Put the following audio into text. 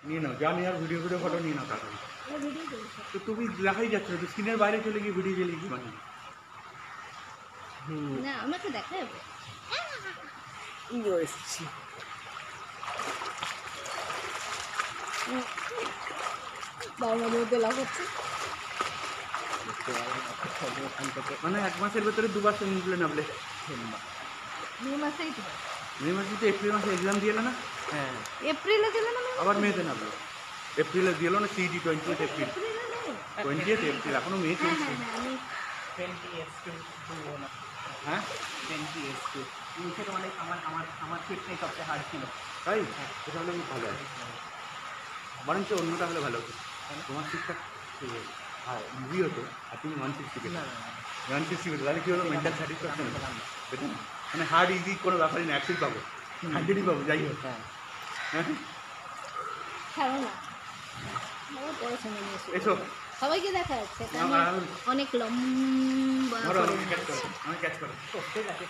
নিয়ে নাও, যা নিয়ে আর ভিডিও ফটো নিয়ে নাও তাড়াতাড়ি। তো তুমি দেখাই যাচ্ছে না, তো স্ক্রিনের বাইরে চলে গিয়ে ভিডিও চালিয়ে কি বানিয়ে? না আমাকে দেখা যাবে এসছি বাবার মাঝে মধ্যে লাভ হচ্ছে। মানে 1 মাসের ভেতরে 2 বার সুইমিং পুলে নামলে? মে মাসেই তো। মে মাসে তো এপ্রিল মাসে এক্সাম দিয়ে এলো না? হ্যাঁ এপ্রিলে দিলে না? আবার মেতে নামলো। এপ্রিলে দিয়ে এলো না সিইটি 20 এপ্রিল। 20 এপ্রিল এখনো মে হ্যাঁ চলছে। হ্যাঁ হ্যাঁ আমি 20S2 না হ্যাঁ 20S2 নিচে মানে আমার ফিটটাই সবচেয়ে হার্ড ছিল। তাই এটা হলে খুব ভালো হয়, বরঞ্চ অন্যটা হলে ভালো হতো। তোমার ঠিকঠাক হ্যাঁ ইজি হতো, আর তুমি 160 পেতে। 160 পেতে তাহলে কী হলো, মেন্টাল স্যাটিসফ্যাকশন পেতে না। মানে হার্ড ইজি কোনো ব্যাপারই না, অ্যাক্সিড পাবো, 100ই পাবো, যাই হোক। হ্যাঁ হ্যাঁ ছাড়ো না, আমার পরে শুনে নিয়ে এসো। এসো সবাইকে দেখা যাচ্ছে, আমার অনেক লম্বা ধরো, করে আমি ক্যাচ নিয়েছে। করো, আমি ক্যাচ করো। ঠিক আছে